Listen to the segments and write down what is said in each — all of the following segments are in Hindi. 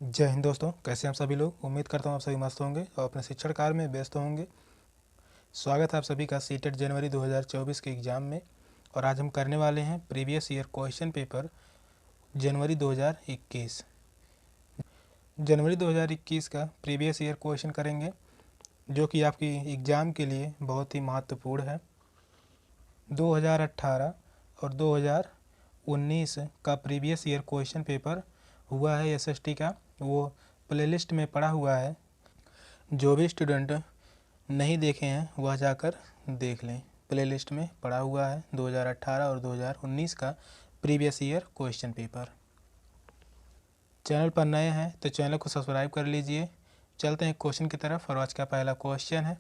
जय हिंद दोस्तों, कैसे हैं आप सभी लोग। उम्मीद करता हूँ आप सभी मस्त होंगे और अपने शिक्षण कार्य में व्यस्त होंगे। स्वागत है आप सभी का सीटेट जनवरी 2024 के एग्ज़ाम में। और आज हम करने वाले हैं प्रीवियस ईयर क्वेश्चन पेपर जनवरी 2021। जनवरी 2021 का प्रीवियस ईयर क्वेश्चन करेंगे, जो कि आपकी एग्ज़ाम के लिए बहुत ही महत्वपूर्ण है। 2018 और 2019 का प्रीवियस ईयर क्वेश्चन पेपर हुआ है एसएसटी का, वो प्लेलिस्ट में पड़ा हुआ है। जो भी स्टूडेंट नहीं देखे हैं वह जाकर देख लें, प्लेलिस्ट में पड़ा हुआ है 2018 और 2019 का previous year question paper. Channel पर नए हैं तो चैनल को सब्सक्राइब कर लीजिए। चलते हैं क्वेश्चन की तरफ और आज का पहला क्वेश्चन है,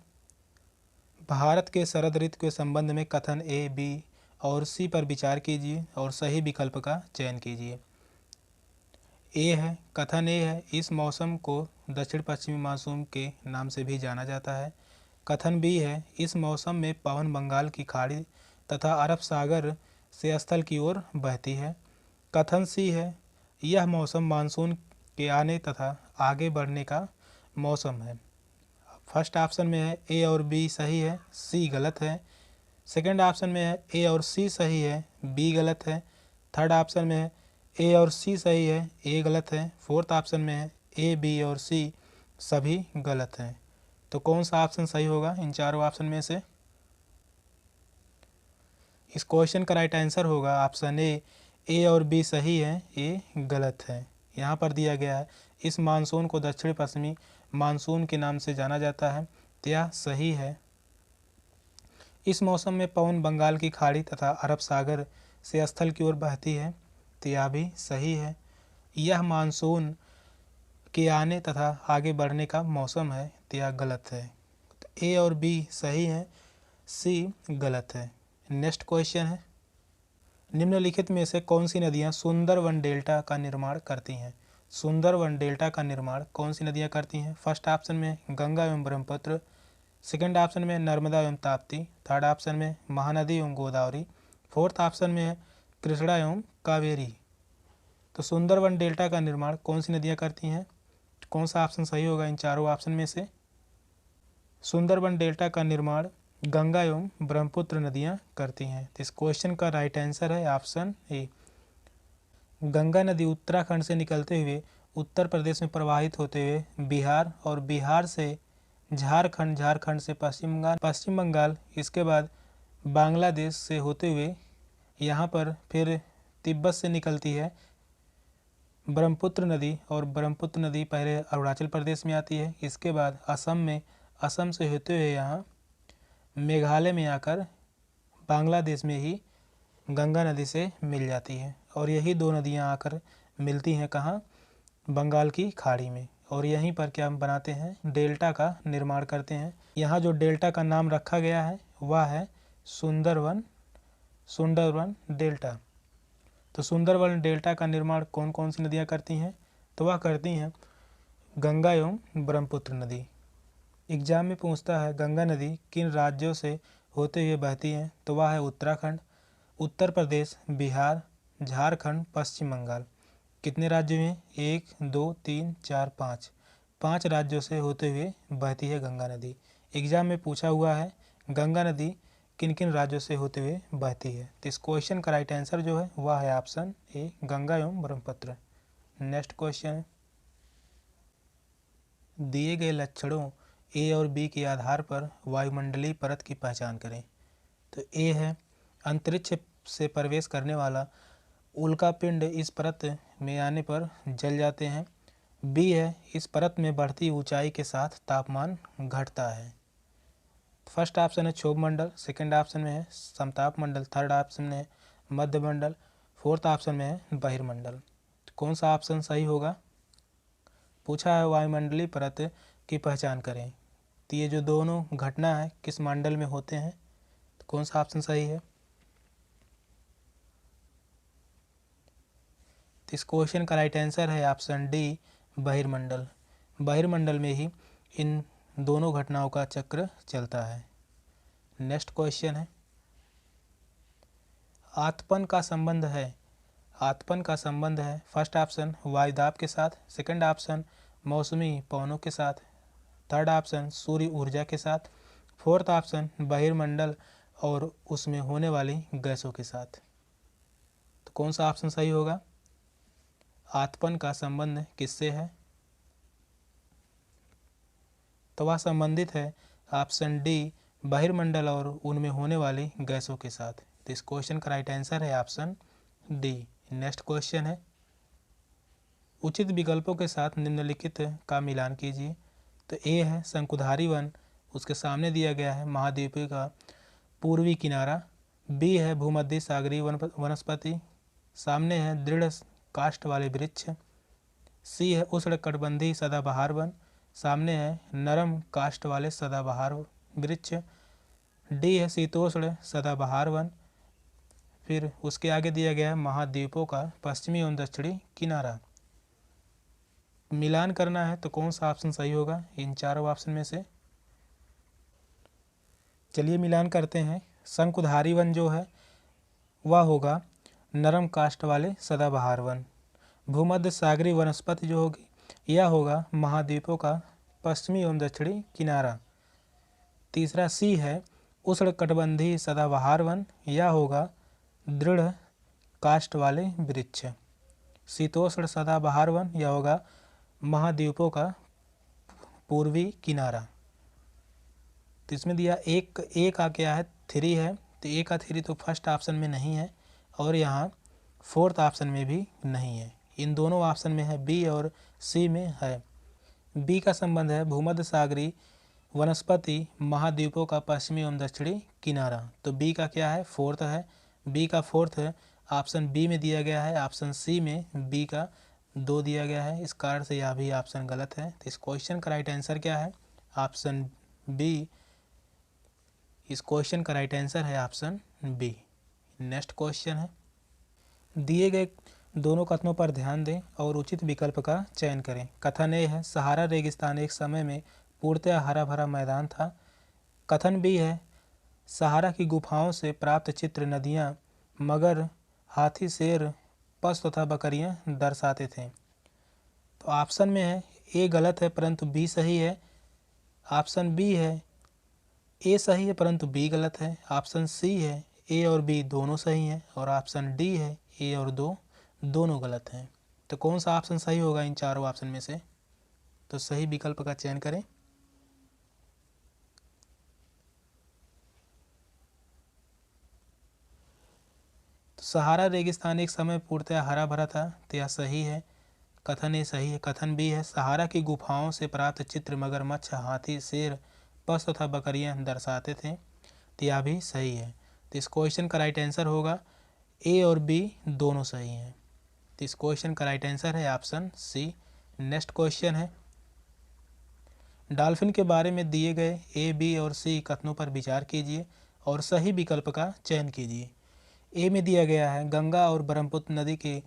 भारत के शरद ऋतु के संबंध में कथन ए, बी और सी पर विचार कीजिए और सही विकल्प का चयन कीजिए। ए है, कथन ए है, इस मौसम को दक्षिण पश्चिमी मानसून के नाम से भी जाना जाता है। कथन बी है, इस मौसम में पवन बंगाल की खाड़ी तथा अरब सागर से स्थल की ओर बहती है। कथन सी है, यह मौसम मानसून के आने तथा आगे बढ़ने का मौसम है। फर्स्ट ऑप्शन में है ए और बी सही है, सी गलत है। सेकंड ऑप्शन में है ए और सी सही है, बी गलत है। थर्ड ऑप्शन में है ए और सी सही है, ए गलत है। फोर्थ ऑप्शन में है ए, बी और सी सभी गलत हैं। तो कौन सा ऑप्शन सही होगा इन चारों ऑप्शन में से? इस क्वेश्चन का राइट आंसर होगा ऑप्शन ए और बी सही है, ए गलत है। यहाँ पर दिया गया है, इस मानसून को दक्षिण पश्चिमी मानसून के नाम से जाना जाता है, तो यह सही है। इस मौसम में पवन बंगाल की खाड़ी तथा अरब सागर से स्थल की ओर बहती है, तो यह भी सही है। यह मानसून के आने तथा आगे बढ़ने का मौसम है, तो यह गलत है। तो ए और बी सही है, सी गलत है। नेक्स्ट क्वेश्चन है, निम्नलिखित में से कौन सी नदियाँ सुंदरवन डेल्टा का निर्माण करती हैं? सुंदरवन डेल्टा का निर्माण कौन सी नदियाँ करती हैं? फर्स्ट ऑप्शन में गंगा एवं ब्रह्मपुत्र, सेकंड ऑप्शन में नर्मदा एवं ताप्ती, थर्ड ऑप्शन में महानदी एवं गोदावरी, फोर्थ ऑप्शन में है कृष्णा एवं कावेरी। तो सुंदरवन डेल्टा का निर्माण कौन सी नदियाँ करती हैं? कौन सा ऑप्शन सही होगा इन चारों ऑप्शन में से? सुंदरवन डेल्टा का निर्माण गंगा एवं ब्रह्मपुत्र नदियाँ करती हैं। तो इस क्वेश्चन का राइट आंसर है ऑप्शन ए। गंगा नदी उत्तराखंड से निकलते हुए उत्तर प्रदेश में प्रवाहित होते हुए बिहार और बिहार से झारखंड, झारखंड से पश्चिम बंगाल, इसके बाद बांग्लादेश से होते हुए यहाँ पर फिर तिब्बत से निकलती है ब्रह्मपुत्र नदी, और ब्रह्मपुत्र नदी पहले अरुणाचल प्रदेश में आती है, इसके बाद असम से होते हुए यहाँ मेघालय में आकर बांग्लादेश में ही गंगा नदी से मिल जाती है। और यही दो नदियाँ आकर मिलती हैं कहाँ? बंगाल की खाड़ी में। और यहीं पर क्या बनाते हैं? डेल्टा का निर्माण करते हैं। यहाँ जो डेल्टा का नाम रखा गया है वह है सुंदरवन डेल्टा। तो सुंदरवन डेल्टा का निर्माण कौन कौन सी नदियाँ करती हैं? तो वह करती हैं गंगा एवं ब्रह्मपुत्र नदी। एग्जाम में पूछता है गंगा नदी किन राज्यों से होते हुए बहती है? तो वह है उत्तराखंड, उत्तर प्रदेश, बिहार, झारखंड, पश्चिम बंगाल। कितने राज्यों में? 1, 2, 3, 4, 5 राज्यों से होते हुए बहती है गंगा नदी। एग्जाम में पूछा हुआ है गंगा नदी किन किन राज्यों से होते हुए बहती है। तो इस क्वेश्चन का राइट आंसर जो है वह है ऑप्शन ए, गंगा एवं ब्रह्मपुत्र। नेक्स्ट क्वेश्चन है, दिए गए लक्षणों ए और बी के आधार पर वायुमंडलीय परत की पहचान करें। तो ए है, अंतरिक्ष से प्रवेश करने वाला उल्कापिंड इस परत में आने पर जल जाते हैं। बी है, इस परत में बढ़ती ऊंचाई के साथ तापमान घटता है। फर्स्ट ऑप्शन है क्षोभ मंडल, सेकंड ऑप्शन में है समताप मंडल, थर्ड ऑप्शन में है मध्य मंडल, फोर्थ ऑप्शन में है बहिर्मंडल। तो कौन सा ऑप्शन सही होगा? पूछा है वायुमंडलीय परत की पहचान करें, तो ये जो दोनों घटना है किस मंडल में होते हैं? तो कौन सा ऑप्शन सही है? तो इस क्वेश्चन का राइट आंसर है ऑप्शन डी, बहिर्मंडल। बहिर्मंडल में ही इन दोनों घटनाओं का चक्र चलता है। नेक्स्ट क्वेश्चन है, आतपन का संबंध है आतपन का संबंध है फर्स्ट ऑप्शन वायुदाब के साथ, सेकंड ऑप्शन मौसमी पवनों के साथ, थर्ड ऑप्शन सूर्य ऊर्जा के साथ, फोर्थ ऑप्शन बहिर्मंडल और उसमें होने वाली गैसों के साथ। तो कौन सा ऑप्शन सही होगा? आतपन का संबंध किससे है? तो वह संबंधित है ऑप्शन डी बहिर्मंडल और उनमें होने वाली गैसों के साथ। तो इस क्वेश्चन का राइट आंसर है ऑप्शन डी। नेक्स्ट क्वेश्चन है, उचित विकल्पों के साथ निम्नलिखित का मिलान कीजिए। तो ए है शंकुधारी वन, उसके सामने दिया गया है महाद्वीपीय का पूर्वी किनारा। बी है भूमध्य सागरीय वनस्पति, सामने है दृढ़ काष्ठ वाले वृक्ष। सी है उष्णकटिबंधीय सदाबहार वन, सामने है नरम काष्ठ वाले सदाबहार वृक्ष। डी है शीतोष्ण सदाबहार वन, फिर उसके आगे दिया गया है महाद्वीपों का पश्चिमी एवं दक्षिणी किनारा। मिलान करना है तो कौन सा ऑप्शन सही होगा इन चारों ऑप्शन में से? चलिए मिलान करते हैं। शंकुधारी वन जो है वह होगा नरम काष्ठ वाले सदाबहार वन। भूमध्य सागरीय वनस्पति जो होगी यह होगा महाद्वीपों का पश्चिमी एवं दक्षिणी किनारा। तीसरा सी है उष्णकटिबंधीय सदाबहार वन, यह होगा दृढ़ काष्ठ वाले वृक्ष। शीतोष्ण सदाबहार वन यह होगा महाद्वीपों का पूर्वी किनारा। तो इसमें दिया ए का क्या है 3 है, तो ए का 3 तो फर्स्ट ऑप्शन में नहीं है और यहाँ फोर्थ ऑप्शन में भी नहीं है। इन दोनों ऑप्शन में है, बी और सी में है। बी का संबंध है भूमध्य सागरीय वनस्पति महाद्वीपों का पश्चिमी एवं दक्षिणी किनारा। तो बी का क्या है फोर्थ है, बी का फोर्थ है ऑप्शन बी में दिया गया है। ऑप्शन सी में बी का 2 दिया गया है, इस कारण से यह भी ऑप्शन गलत है। तो इस क्वेश्चन का राइट आंसर क्या है? Option B. इस क्वेश्चन का राइट आंसर है ऑप्शन बी। नेक्स्ट क्वेश्चन है, दिए गए दोनों कथनों पर ध्यान दें और उचित विकल्प का चयन करें। कथन ए है सहारा रेगिस्तान एक समय में पूर्णतः हरा भरा मैदान था। कथन बी है सहारा की गुफाओं से प्राप्त चित्र नदियाँ, मगर, हाथी, शेर, पशु तथा बकरियाँ दर्शाते थे। तो ऑप्शन में है ए गलत है परंतु बी सही है। ऑप्शन बी है ए सही है परंतु बी गलत है। ऑप्शन सी है ए और बी दोनों सही हैं और ऑप्शन डी है ए और दोनों गलत हैं। तो कौन सा ऑप्शन सही होगा इन चारों ऑप्शन में से? तो सही विकल्प का चयन करें। तो सहारा रेगिस्तान एक समय पूर्णतः हरा भरा था, तो यह सही है। कथन ए सही है। कथन बी है सहारा की गुफाओं से प्राप्त चित्र मगरमच्छ, हाथी, शेर, पशु तथा बकरियां दर्शाते थे, तो यह भी सही है। तो इस क्वेश्चन का राइट आंसर होगा ए और बी दोनों सही हैं। तो इस क्वेश्चन का राइट आंसर है ऑप्शन सी। नेक्स्ट क्वेश्चन है, डॉल्फिन के बारे में दिए गए ए, बी और सी कथनों पर विचार कीजिए और सही विकल्प का चयन कीजिए। ए में दिया गया है गंगा और ब्रह्मपुत्र नदी के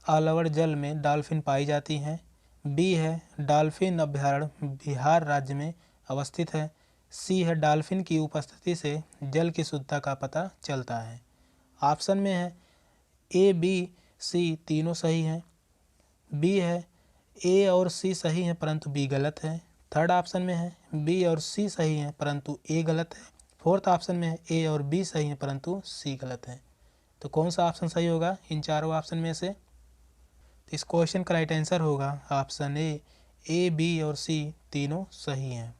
आलवड़ जल में डॉल्फिन पाई जाती हैं। बी है डॉल्फिन अभयारण्य बिहार राज्य में अवस्थित है। सी है डॉल्फिन की उपस्थिति से जल की शुद्धता का पता चलता है। ऑप्शन में है ए, बी, सी तीनों सही हैं। बी है ए और सी सही हैं परंतु बी गलत है। थर्ड ऑप्शन में है बी और सी सही हैं परंतु ए गलत है। फोर्थ ऑप्शन में है ए और बी सही हैं परंतु सी गलत है। तो कौन सा ऑप्शन सही होगा इन चारों ऑप्शन में से? तो इस क्वेश्चन का राइट आंसर होगा ऑप्शन ए, बी और सी तीनों सही हैं।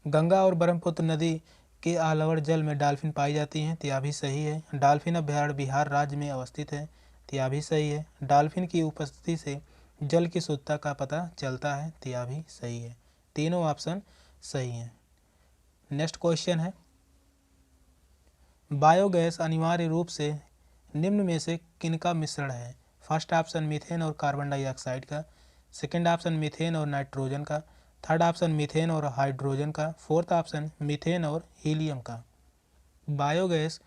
गंगा और ब्रह्मपुत्र नदी के आलवड़ जल में डॉल्फिन पाई जाती हैं, तो यह भी सही है। डॉल्फिन अभयारण्य बिहार राज्य में अवस्थित है, तो यह भी सही है। डॉल्फिन की उपस्थिति से जल की शुद्धता का पता चलता है, तो यह भी सही है। तीनों ऑप्शन सही हैं। नेक्स्ट क्वेश्चन है, बायोगैस अनिवार्य रूप से निम्न में से किनका मिश्रण है? फर्स्ट ऑप्शन मीथेन और कार्बन डाइऑक्साइड का, सेकंड ऑप्शन मीथेन और नाइट्रोजन का, थर्ड ऑप्शन मीथेन और हाइड्रोजन का, फोर्थ ऑप्शन मीथेन और हीलियम का। बायोगैस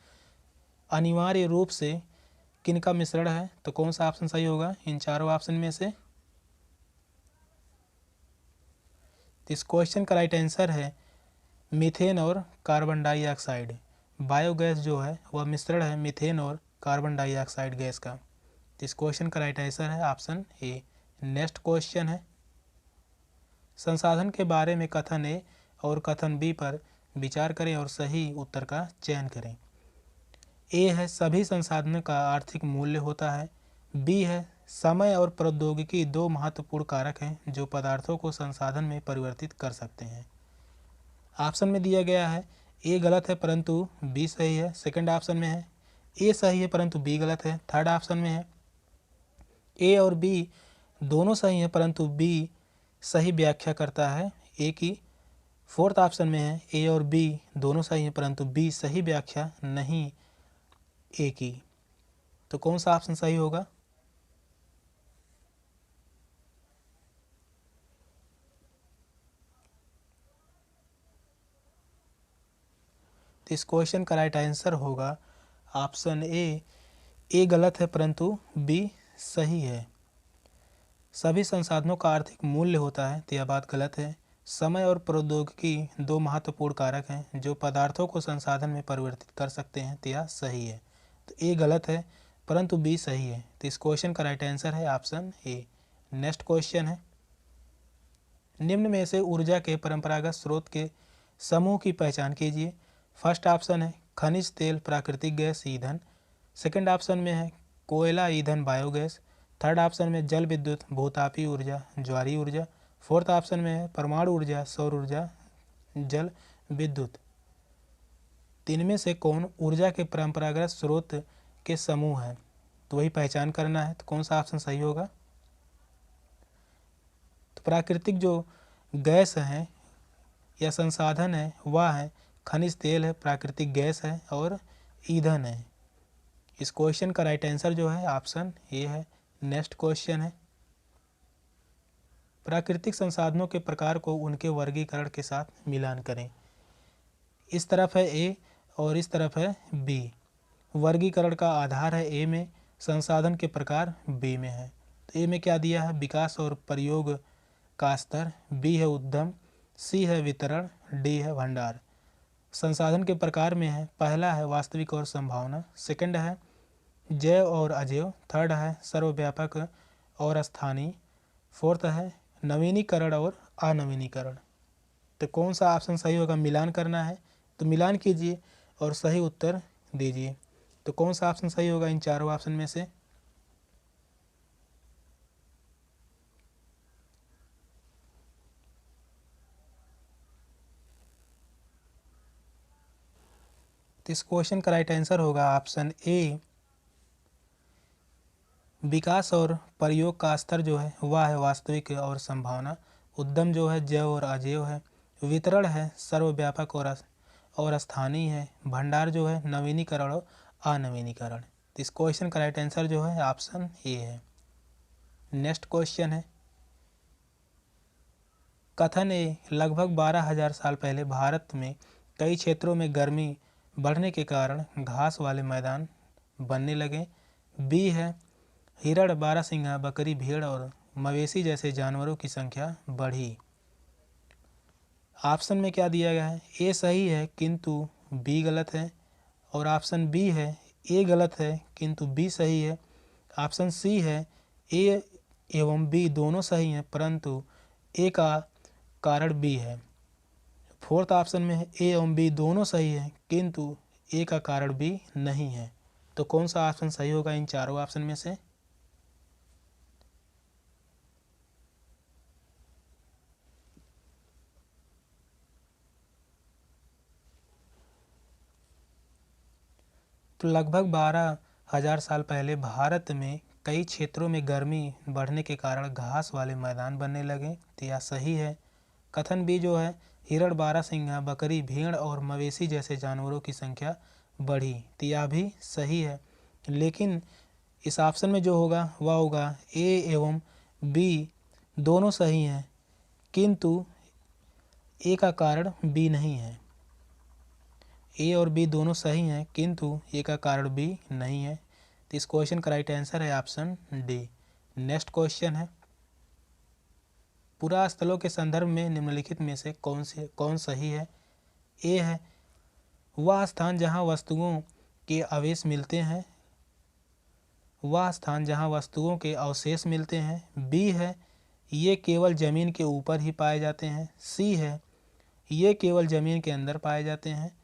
अनिवार्य रूप से किनका मिश्रण है? तो कौन सा ऑप्शन सही होगा इन चारों ऑप्शन में से? इस क्वेश्चन का राइट आंसर है मीथेन और कार्बन डाइऑक्साइड। बायोगैस जो है वह मिश्रण है मीथेन और कार्बन डाइऑक्साइड गैस का। तो इस क्वेश्चन का राइट आंसर है ऑप्शन ए। नेक्स्ट क्वेश्चन है, संसाधन के बारे में कथन ए और कथन बी पर विचार करें और सही उत्तर का चयन करें। ए है सभी संसाधनों का आर्थिक मूल्य होता है। बी है समय और प्रौद्योगिकी दो महत्वपूर्ण कारक हैं जो पदार्थों को संसाधन में परिवर्तित कर सकते हैं। ऑप्शन में दिया गया है ए गलत है परंतु बी सही है। सेकंड ऑप्शन में है ए सही है परंतु बी गलत है। थर्ड ऑप्शन में है ए और बी दोनों सही हैं परंतु बी सही व्याख्या करता है ए की। फोर्थ ऑप्शन में है ए और बी दोनों सही हैं परंतु बी सही व्याख्या नहीं ए की। तो कौन सा ऑप्शन सही होगा? तो इस क्वेश्चन का राइट आंसर होगा ऑप्शन ए गलत है परंतु बी सही है। सभी संसाधनों का आर्थिक मूल्य होता है, तो यह बात गलत है। समय और प्रौद्योगिकी दो महत्वपूर्ण कारक हैं जो पदार्थों को संसाधन में परिवर्तित कर सकते हैं, तो यह सही है। तो ए गलत है परंतु बी सही है। तो इस क्वेश्चन का राइट आंसर है ऑप्शन ए। नेक्स्ट क्वेश्चन है, निम्न में से ऊर्जा के परंपरागत स्रोत के समूह की पहचान कीजिए। फर्स्ट ऑप्शन है खनिज तेल प्राकृतिक गैस ईंधन। सेकंड ऑप्शन में है कोयला ईंधन बायोगैस। थर्ड ऑप्शन में जल विद्युत भूतापीय ऊर्जा ज्वारीय ऊर्जा। फोर्थ ऑप्शन में है परमाणु ऊर्जा सौर ऊर्जा जल विद्युत। तीन में से कौन ऊर्जा के परंपरागत स्रोत के समूह है, तो वही पहचान करना है। तो कौन सा ऑप्शन सही होगा? तो प्राकृतिक जो गैस है या संसाधन है वह है खनिज तेल है, प्राकृतिक गैस है और ईंधन है। इस क्वेश्चन का राइट आंसर जो है ऑप्शन ए है। नेक्स्ट क्वेश्चन है, प्राकृतिक संसाधनों के प्रकार को उनके वर्गीकरण के साथ मिलान करें। इस तरफ है ए और इस तरफ है बी। वर्गीकरण का आधार है ए में, संसाधन के प्रकार बी में है। तो ए में क्या दिया है? विकास और प्रयोग का स्तर। बी है उद्यम। सी है वितरण। डी है भंडार। संसाधन के प्रकार में है पहला है वास्तविक और संभावना। सेकंड है जैव और अजैव। थर्ड है सर्वव्यापक और स्थानीय। फोर्थ है नवीनीकरण और अनवीनीकरण। तो कौन सा ऑप्शन सही होगा? मिलान करना है, तो मिलान कीजिए और सही उत्तर दीजिए। तो कौन सा ऑप्शन सही होगा इन चारों ऑप्शन में से? तो इस क्वेश्चन का राइट आंसर होगा ऑप्शन ए। विकास और प्रयोग का स्तर जो है वह है वास्तविक और संभावना। उद्यम जो है जैव और अजैव है। वितरण है सर्वव्यापक और स्थानीय है। भंडार जो है नवीनीकरण और अनवीनीकरण। तो इस क्वेश्चन का राइट आंसर जो है ऑप्शन ए है। नेक्स्ट क्वेश्चन है, कथन ए लगभग 12,000 साल पहले भारत में कई क्षेत्रों में गर्मी बढ़ने के कारण घास वाले मैदान बनने लगे। बी है हिरण बारहसिंगा बकरी भेड़ और मवेशी जैसे जानवरों की संख्या बढ़ी। ऑप्शन में क्या दिया गया है? ए सही है किंतु बी गलत है। और ऑप्शन बी है ए गलत है किंतु बी सही है। ऑप्शन सी है ए एवं बी दोनों सही हैं परंतु ए का कारण बी है। फोर्थ ऑप्शन में है ए एवं बी दोनों सही हैं किंतु ए का कारण बी नहीं है। तो कौन सा ऑप्शन सही होगा इन चारों ऑप्शन में से? तो लगभग 12,000 साल पहले भारत में कई क्षेत्रों में गर्मी बढ़ने के कारण घास वाले मैदान बनने लगे। तो यह सही है। कथन बी जो है हिरण बारहसिंगा बकरी भेड़ और मवेशी जैसे जानवरों की संख्या बढ़ी, तो यह भी सही है। लेकिन इस ऑप्शन में जो होगा वह होगा ए एवं बी दोनों सही हैं किंतु ए का कारण बी नहीं है। ए और बी दोनों सही हैं किंतु ए का कारण बी नहीं है। तो इस क्वेश्चन का राइट आंसर है ऑप्शन डी। नेक्स्ट क्वेश्चन है, पुरा स्थलों के संदर्भ में निम्नलिखित में से कौन सही है? ए है वह स्थान जहाँ वस्तुओं के अवशेष मिलते हैं। वह स्थान जहाँ वस्तुओं के अवशेष मिलते हैं। बी है, ये केवल ज़मीन के ऊपर ही पाए जाते हैं। सी है, ये केवल ज़मीन के अंदर पाए जाते हैं।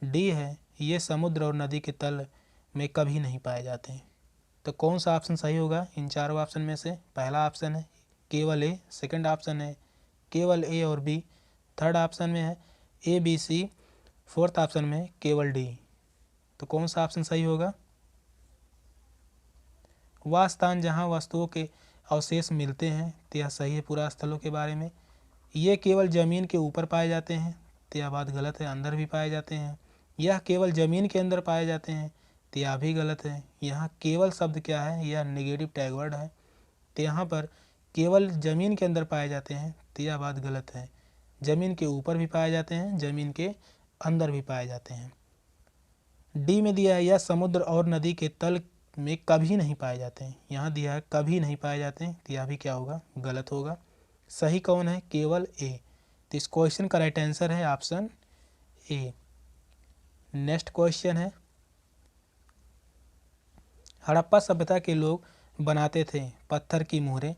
डी है, ये समुद्र और नदी के तल में कभी नहीं पाए जाते हैं। तो कौन सा ऑप्शन सही होगा इन चारों ऑप्शन में से? पहला ऑप्शन है केवल ए, सेकंड ऑप्शन है केवल ए और बी, थर्ड ऑप्शन में है A B C, fourth option में केवल डी। तो कौन सा ऑप्शन सही होगा? वह स्थान जहाँ वस्तुओं के अवशेष मिलते हैं, तो यह सही है पूरा स्थलों के बारे में। ये केवल ज़मीन के ऊपर पाए जाते हैं, तो यह बात गलत है, अंदर भी पाए जाते हैं। यह केवल ज़मीन के अंदर पाए जाते हैं, तो यह भी गलत है। यहाँ केवल शब्द क्या है? यह नेगेटिव टैग वर्ड है, तो यहाँ पर केवल ज़मीन के अंदर पाए जाते हैं, तो यह बात गलत है। ज़मीन के ऊपर भी पाए जाते हैं, ज़मीन के अंदर भी पाए जाते हैं। डी में दिया है यह समुद्र और नदी के तल में कभी नहीं पाए जाते हैं, यहाँ दिया है कभी नहीं पाए जाते हैं, तो यह भी क्या होगा? गलत होगा। सही कौन है? केवल ए। तो इस क्वेश्चन का राइट आंसर है ऑप्शन ए। नेक्स्ट क्वेश्चन है, हड़प्पा सभ्यता के लोग बनाते थे पत्थर की मोहरें,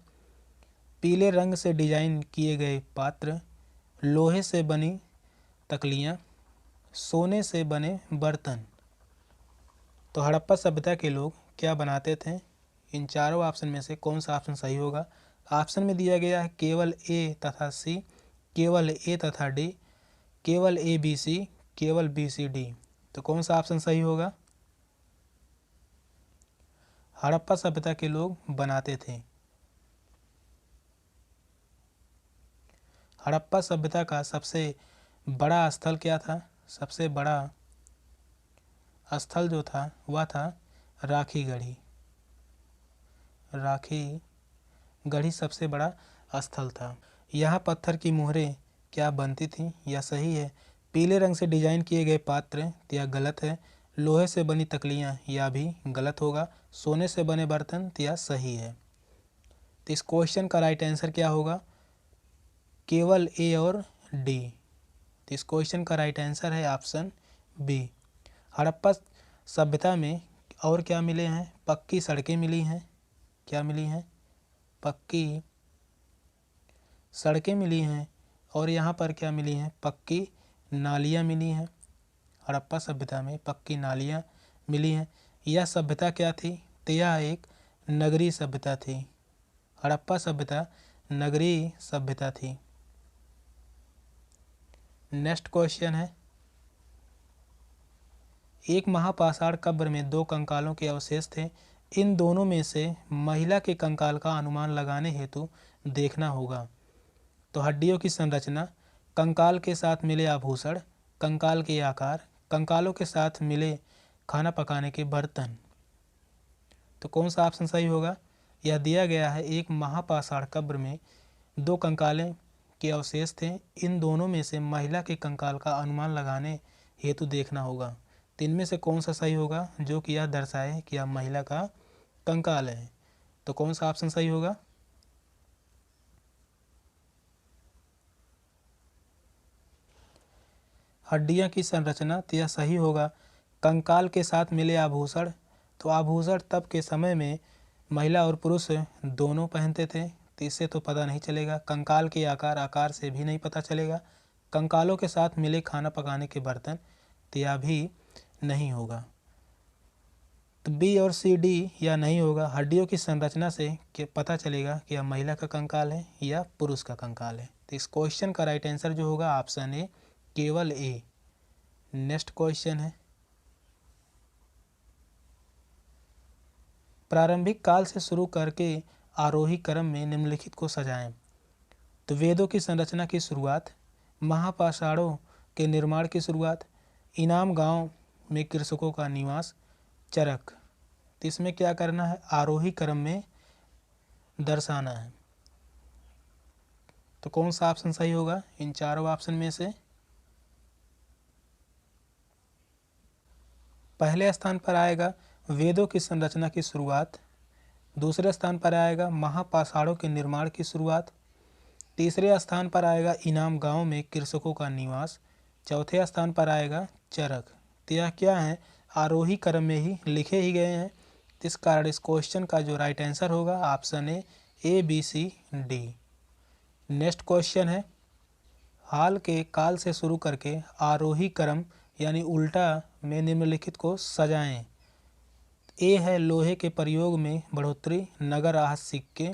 पीले रंग से डिजाइन किए गए पात्र, लोहे से बनी तकलियाँ, सोने से बने बर्तन। तो हड़प्पा सभ्यता के लोग क्या बनाते थे? इन चारों ऑप्शन में से कौन सा ऑप्शन सही होगा? ऑप्शन में दिया गया है केवल ए तथा सी, केवल ए तथा डी, केवल ए बी सी, केवल बी सी डी। तो कौन सा ऑप्शन सही होगा? हड़प्पा सभ्यता के लोग बनाते थे। हड़प्पा सभ्यता का सबसे बड़ा स्थल क्या था? सबसे बड़ा स्थल जो था वह था राखी गढ़ी। राखी गढ़ी सबसे बड़ा स्थल था। यहाँ पत्थर की मोहरें क्या बनती थी? यह सही है। पीले रंग से डिजाइन किए गए पात्र, यह गलत है। लोहे से बनी तकलियाँ, यह भी गलत होगा। सोने से बने बर्तन, यह सही है। तो इस क्वेश्चन का राइट आंसर क्या होगा? केवल ए और डी। तो इस क्वेश्चन का राइट आंसर है ऑप्शन बी। हड़प्पा सभ्यता में और क्या मिले हैं? पक्की सड़कें मिली हैं। क्या मिली हैं? पक्की सड़कें मिली हैं। और यहाँ पर क्या मिली हैं? पक्की नालियाँ मिली हैं। हड़प्पा सभ्यता में पक्की नालियाँ मिली हैं। यह सभ्यता क्या थी? तो यह एक नगरीय सभ्यता थी। हड़प्पा सभ्यता नगरीय सभ्यता थी। नेक्स्ट क्वेश्चन है, एक महापाषाण कब्र में 2 कंकालों के अवशेष थे। इन दोनों में से महिला के कंकाल का अनुमान लगाने हेतु देखना होगा। तो हड्डियों की संरचना, कंकाल के साथ मिले आभूषण, कंकाल के आकार, कंकालों के साथ मिले खाना पकाने के बर्तन। तो कौन सा ऑप्शन सही होगा? यह दिया गया है एक महापाषाण कब्र में 2 कंकालें के अवशेष थे। इन दोनों में से महिला के कंकाल का अनुमान लगाने हेतु देखना होगा। तो इनमें से कौन सा सही होगा जो कि यह दर्शाए कि यह महिला का कंकाल है? तो कौन सा ऑप्शन सही होगा? हड्डियां की संरचना, तो यह सही होगा। कंकाल के साथ मिले आभूषण, तो आभूषण तब के समय में महिला और पुरुष दोनों पहनते थे, तो इससे तो पता नहीं चलेगा। कंकाल के आकार से भी नहीं पता चलेगा। कंकालों के साथ मिले खाना पकाने के बर्तन, तो यह भी नहीं होगा। तो बी और सी डी या नहीं होगा। हड्डियों की संरचना से पता चलेगा कि यह महिला का कंकाल है या पुरुष का कंकाल है। तो इस क्वेश्चन का राइट आंसर जो होगा ऑप्शन ए, केवल ए। नेक्स्ट क्वेश्चन है, प्रारंभिक काल से शुरू करके आरोही क्रम में निम्नलिखित को सजाएं। तो वेदों की संरचना की शुरुआत, महापाषाणों के निर्माण की शुरुआत, इनाम गांव में कृषकों का निवास, चरक। तो इसमें क्या करना है? आरोही क्रम में दर्शाना है। तो कौन सा ऑप्शन सही होगा इन चारों ऑप्शन में से? पहले स्थान पर आएगा वेदों की संरचना की शुरुआत, दूसरे स्थान पर आएगा महापाषाणों के निर्माण की शुरुआत, तीसरे स्थान पर आएगा इनाम गांव में कृषकों का निवास, चौथे स्थान पर आएगा चरक। तो यह क्या है? आरोही क्रम में ही लिखे ही गए हैं। इस कारण इस क्वेश्चन का जो राइट आंसर होगा option A B C D. Next question है, हाल के काल से शुरू करके आरोही क्रम यानी उल्टा में निम्नलिखित को सजाएं। ए है लोहे के प्रयोग में बढ़ोतरी, नगर आहत सिक्के।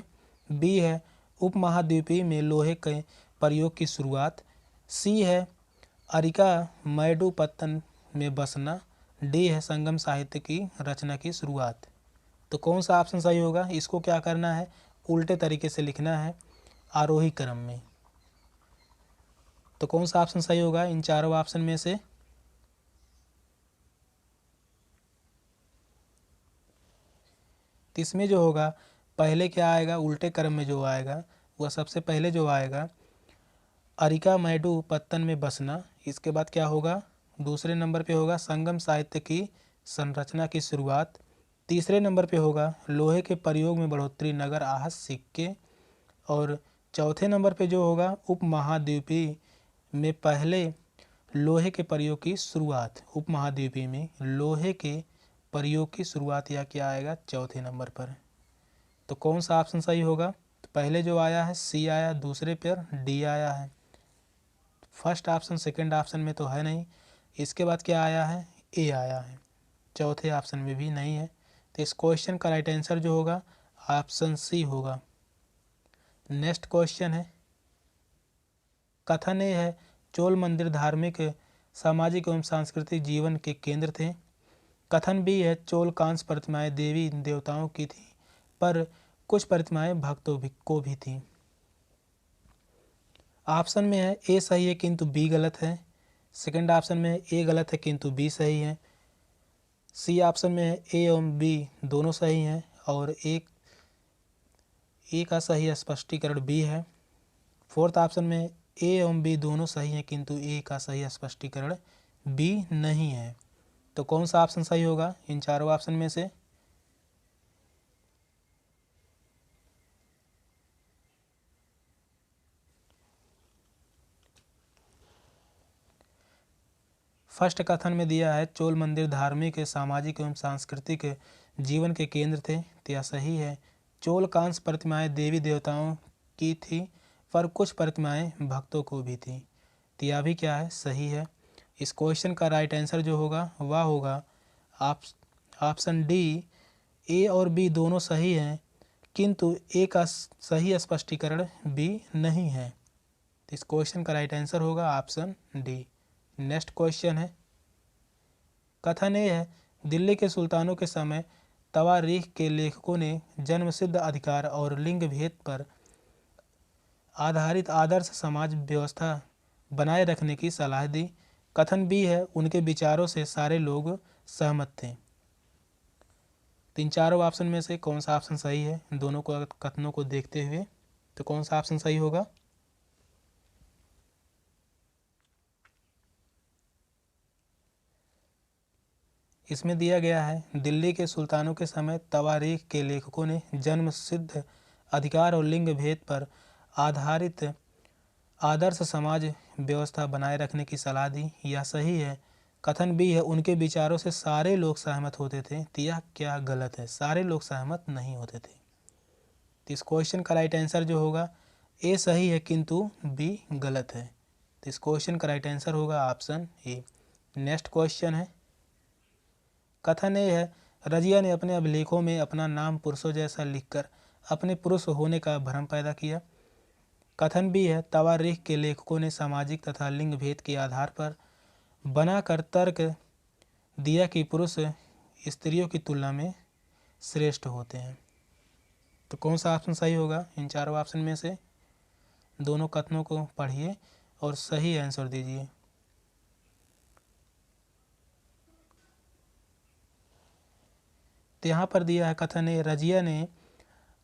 बी है उपमहाद्वीपीय में लोहे के प्रयोग की शुरुआत। सी है अरिका मैडू पत्तन में बसना। डी है संगम साहित्य की रचना की शुरुआत। तो कौन सा ऑप्शन सही होगा? इसको क्या करना है, उल्टे तरीके से लिखना है आरोही क्रम में। तो कौन सा ऑप्शन सही होगा इन चारों ऑप्शन में से? इसमें जो होगा पहले क्या आएगा, उल्टे क्रम में जो आएगा वह सबसे पहले जो आएगा अरिका मैडू पत्तन में बसना। इसके बाद क्या होगा, दूसरे नंबर पे होगा संगम साहित्य की संरचना की शुरुआत। तीसरे नंबर पे होगा लोहे के प्रयोग में बढ़ोतरी, नगर आहत सिक्के। और चौथे नंबर पे जो होगा उपमहाद्वीपीय में पहले लोहे के प्रयोग की शुरुआत। उपमहाद्वीपीय में लोहे के प्रयोग की शुरुआत या क्या आएगा चौथे नंबर पर। तो कौन सा ऑप्शन सही होगा? तो पहले जो आया है सी आया, दूसरे पर डी आया है। फर्स्ट ऑप्शन सेकंड ऑप्शन में तो है नहीं। इसके बाद क्या आया है, ए आया है, चौथे ऑप्शन में भी नहीं है। तो इस क्वेश्चन का राइट आंसर जो होगा ऑप्शन सी होगा। नेक्स्ट क्वेश्चन है, कथन ए है चोल मंदिर धार्मिक, सामाजिक एवं सांस्कृतिक जीवन के केंद्र थे। कथन बी है चोल कांस्य प्रतिमाएं देवी देवताओं की थी, पर कुछ प्रतिमाएं भक्तों को भी थीं। ऑप्शन में है ए सही है किंतु बी गलत है। सेकंड ऑप्शन में ए गलत है किंतु बी सही है। सी ऑप्शन में है ए एवं बी दोनों सही हैं और ए का सही स्पष्टीकरण बी है। फोर्थ ऑप्शन में ए एवं बी दोनों सही हैं किंतु ए का सही स्पष्टीकरण बी नहीं है। तो कौन सा ऑप्शन सही होगा इन चारों ऑप्शन में से? फर्स्ट कथन में दिया है चोल मंदिर धार्मिक, सामाजिक एवं सांस्कृतिक जीवन के केंद्र थे, तो यह सही है। चोल कांस्य प्रतिमाएं देवी देवताओं की थी, पर कुछ प्रतिमाएं भक्तों को भी थी, तो यह भी क्या है, सही है। इस क्वेश्चन का राइट आंसर जो होगा वह होगा ऑप्शन डी, ए और बी दोनों सही हैं किंतु ए का सही स्पष्टीकरण बी नहीं है। तो इस क्वेश्चन का राइट आंसर होगा ऑप्शन डी। नेक्स्ट क्वेश्चन है, कथन ए है दिल्ली के सुल्तानों के समय तवारीख के लेखकों ने जन्मसिद्ध अधिकार और लिंग भेद पर आधारित आदर्श समाज व्यवस्था बनाए रखने की सलाह दी। कथन बी है उनके विचारों से सारे लोग सहमत थे। तीन चारों ऑप्शन में से कौन सा ऑप्शन सही है दोनों को कथनों को देखते हुए? तो कौन सा ऑप्शन सही होगा? इसमें दिया गया है दिल्ली के सुल्तानों के समय तवारीख के लेखकों ने जन्म सिद्ध अधिकार और लिंग भेद पर आधारित आदर्श समाज व्यवस्था बनाए रखने की सलाह दी, यह सही है। कथन बी है उनके विचारों से सारे लोग सहमत होते थे, तो यह क्या गलत है, सारे लोग सहमत नहीं होते थे। तो इस क्वेश्चन का राइट आंसर जो होगा ए सही है किंतु बी गलत है। तो इस क्वेश्चन का राइट आंसर होगा ऑप्शन ए। नेक्स्ट क्वेश्चन है, कथन ए है रजिया ने अपने अभिलेखों में अपना नाम पुरुषों जैसा लिखकर अपने पुरुष होने का भ्रम पैदा किया। कथन बी है तवारीख के लेखकों ने सामाजिक तथा लिंग भेद के आधार पर बनाकर तर्क दिया कि पुरुष स्त्रियों की तुलना में श्रेष्ठ होते हैं। तो कौन सा ऑप्शन सही होगा इन चारों ऑप्शन में से? दोनों कथनों को पढ़िए और सही आंसर दीजिए। तो यहाँ पर दिया है कथन है रजिया ने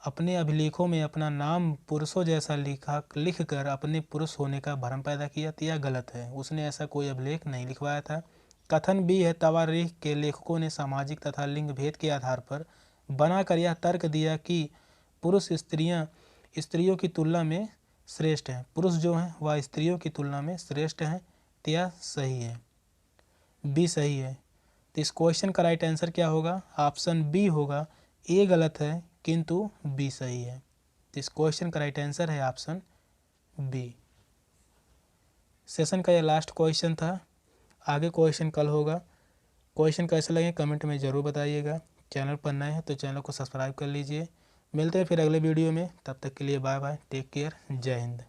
अपने अभिलेखों में अपना नाम पुरुषों जैसा लिखकर अपने पुरुष होने का भ्रम पैदा किया, तो यह गलत है, उसने ऐसा कोई अभिलेख नहीं लिखवाया था। कथन बी है तवारीख के लेखकों ने सामाजिक तथा लिंग भेद के आधार पर बनाकर यह तर्क दिया कि पुरुष स्त्रियों की तुलना में श्रेष्ठ हैं, पुरुष जो हैं वह स्त्रियों की तुलना में श्रेष्ठ हैं, तो यह सही है, बी सही है। तो इस क्वेश्चन का राइट आंसर क्या होगा? ऑप्शन बी होगा, ए गलत है किंतु बी सही है। तो इस क्वेश्चन का राइट आंसर है ऑप्शन बी। सेशन का यह लास्ट क्वेश्चन था। आगे क्वेश्चन कल होगा। क्वेश्चन कैसे लगे कमेंट में ज़रूर बताइएगा। चैनल पर नए हैं तो चैनल को सब्सक्राइब कर लीजिए। मिलते हैं फिर अगले वीडियो में, तब तक के लिए बाय बाय, टेक केयर, जय हिंद।